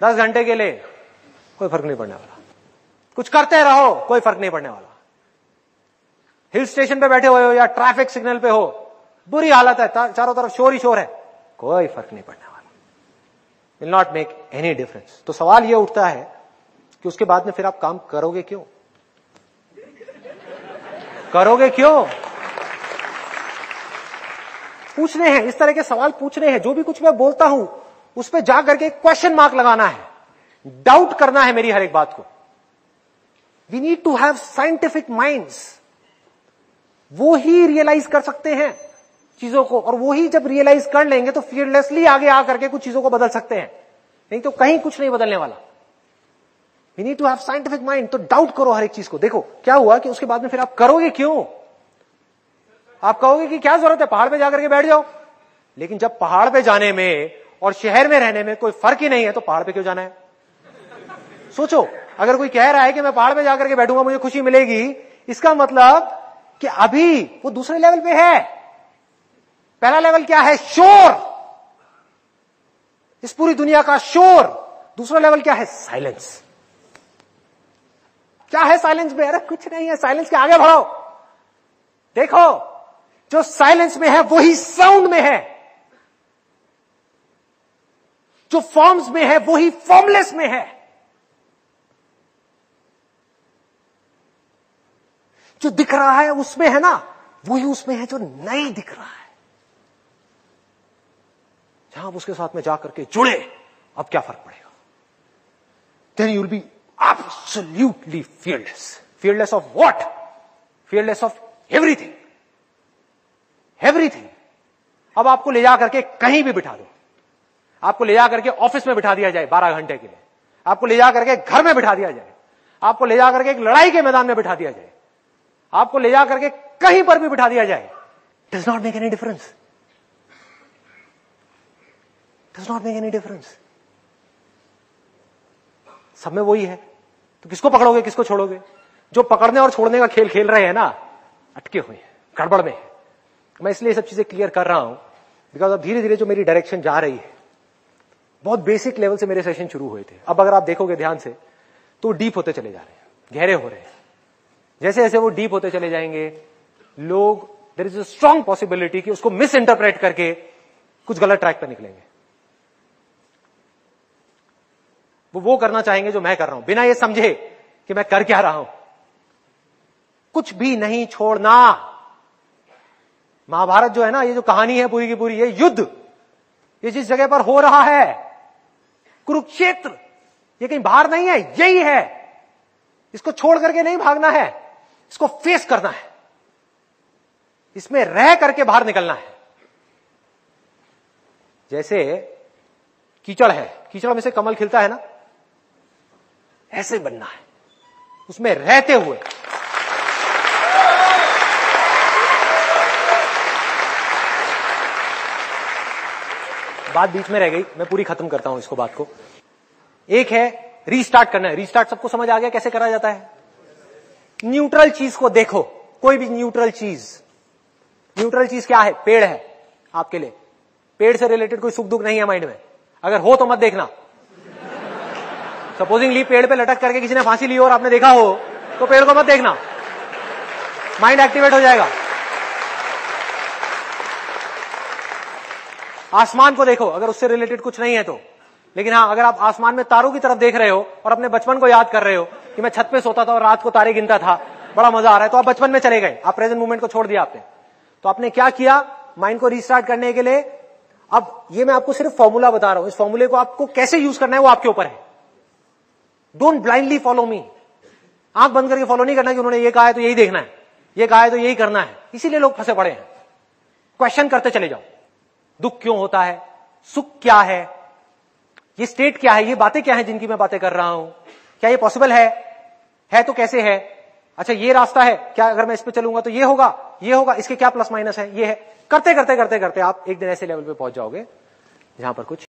10 घंटे के लिए कोई फर्क नहीं पड़ने वाला। कुछ करते रहो, कोई फर्क नहीं पड़ने वाला। हिल स्टेशन पे बैठे हुए हो या ट्रैफिक सिग्नल पे हो, बुरी हालत है, चारों तरफ शोर ही शोर है, कोई फर्क नहीं पड़ने वाला। Will not make any difference. तो सवाल यह उठता है कि उसके बाद में फिर आप काम करोगे क्यों? करोगे क्यों? पूछने हैं, इस तरह के सवाल पूछने हैं। जो भी कुछ मैं बोलता हूं उस पर जा करके क्वेश्चन मार्क लगाना है, डाउट करना है मेरी हर एक बात को। We need to have scientific minds. वो ही रियलाइज कर सकते हैं चीजों को, और वो ही जब रियलाइज कर लेंगे तो फियरलेसली आगे आकर के कुछ चीजों को बदल सकते हैं, नहीं तो कहीं कुछ नहीं बदलने वाला। We need to have scientific mind. तो डाउट करो हर एक चीज को। देखो क्या हुआ कि उसके बाद में फिर आप करोगे क्यों? आप कहोगे कि क्या जरूरत है, पहाड़ पे जाकर के बैठ जाओ। लेकिन जब पहाड़ पे जाने में और शहर में रहने में कोई फर्क ही नहीं है तो पहाड़ पे क्यों जाना है? सोचो, अगर कोई कह रहा है कि मैं पहाड़ पे जाकर के बैठूंगा मुझे खुशी मिलेगी, इसका मतलब कि अभी वो दूसरे लेवल पे है। पहला लेवल क्या है? शोर, इस पूरी दुनिया का शोर। दूसरा लेवल क्या है? साइलेंस। क्या है साइलेंस में? अरे कुछ नहीं है, साइलेंस के आगे बढ़ो। देखो, जो साइलेंस में है वही साउंड में है, जो फॉर्म्स में है वही फॉर्मलेस में है, जो दिख रहा है उसमें है ना, वही उसमें है जो नहीं दिख रहा है। जहां आप उसके साथ में जाकर के जुड़े, अब क्या फर्क पड़ेगा? Then you will be absolutely fearless. Fearless of what? Fearless of everything. Everything. अब आपको ले जाकर के कहीं भी बिठा दो, आपको ले जाकर के ऑफिस में बिठा दिया जाए 12 घंटे के लिए, आपको ले जाकर के घर में बिठा दिया जाए, आपको ले जाकर के एक लड़ाई के मैदान में बिठा दिया जाए, आपको ले जाकर के कहीं पर भी बिठा दिया जाए, does not make any difference. Does not make any difference. सब में वही है। तो किसको पकड़ोगे, किसको छोड़ोगे? जो पकड़ने और छोड़ने का खेल खेल रहे हैं ना, अटके हुए हैं, गड़बड़ में है। मैं इसलिए सब चीजें क्लियर कर रहा हूं बिकॉज अब धीरे धीरे जो मेरी डायरेक्शन जा रही है, बहुत बेसिक लेवल से मेरे सेशन शुरू हुए थे, अब अगर आप देखोगे ध्यान से तो डीप होते चले जा रहे हैं, गहरे हो रहे हैं। जैसे जैसे वो डीप होते चले जाएंगे, लोग, there is a strong possibility कि उसको मिस इंटरप्रेट करके कुछ गलत ट्रैक पर निकलेंगे। वो करना चाहेंगे जो मैं कर रहा हूं, बिना ये समझे कि मैं कर क्या रहा हूं। कुछ भी नहीं छोड़ना। महाभारत जो है ना, ये जो कहानी है पूरी की पूरी, ये युद्ध, ये जिस जगह पर हो रहा है, कुरुक्षेत्र, ये कहीं बाहर नहीं है, यही है। इसको छोड़ करके नहीं भागना है, इसको फेस करना है, इसमें रह करके बाहर निकलना है। जैसे कीचड़ है, कीचड़ में से कमल खिलता है ना, ऐसे बनना है, उसमें रहते हुए। बात बीच में रह गई, मैं पूरी खत्म करता हूं इसको, बात को। एक है रीस्टार्ट करना है। रीस्टार्ट सबको समझ आ गया कैसे करा जाता है? न्यूट्रल चीज को देखो, कोई भी न्यूट्रल चीज। न्यूट्रल चीज क्या है? पेड़ है आपके लिए। पेड़ से रिलेटेड कोई सुख दुख नहीं है माइंड में, अगर हो तो मत देखना। सपोजिंगली पेड़ पे लटक करके किसी ने फांसी ली और आपने देखा हो तो पेड़ को मत देखना, माइंड एक्टिवेट हो जाएगा। आसमान को देखो, अगर उससे रिलेटेड कुछ नहीं है तो। लेकिन हां, अगर आप आसमान में तारों की तरफ देख रहे हो और अपने बचपन को याद कर रहे हो कि मैं छत पे सोता था और रात को तारे गिनता था, बड़ा मजा आ रहा है, तो आप बचपन में चले गए, आप प्रेजेंट मोमेंट को छोड़ दिया आपने। तो आपने क्या किया माइंड को रीस्टार्ट करने के लिए? अब ये मैं आपको सिर्फ फॉर्मूला बता रहा हूं, इस फॉर्मूले को आपको कैसे यूज करना है वो आपके ऊपर है। Don't blindly follow me. आंख बंद करके फॉलो नहीं करना कि उन्होंने ये कहा है तो यही देखना है, ये कहा है तो यही करना है। इसीलिए लोग फंसे पड़े हैं। क्वेश्चन करते चले जाओ, दुख क्यों होता है, सुख क्या है, ये स्टेट क्या है, ये बातें क्या है जिनकी मैं बातें कर रहा हूं, क्या ये पॉसिबल है तो कैसे है, अच्छा ये रास्ता है, क्या अगर मैं इस पे चलूंगा तो ये होगा, इसके क्या प्लस माइनस है, ये है। करते करते करते करते आप एक दिन ऐसे लेवल पे पहुंच जाओगे जहां पर कुछ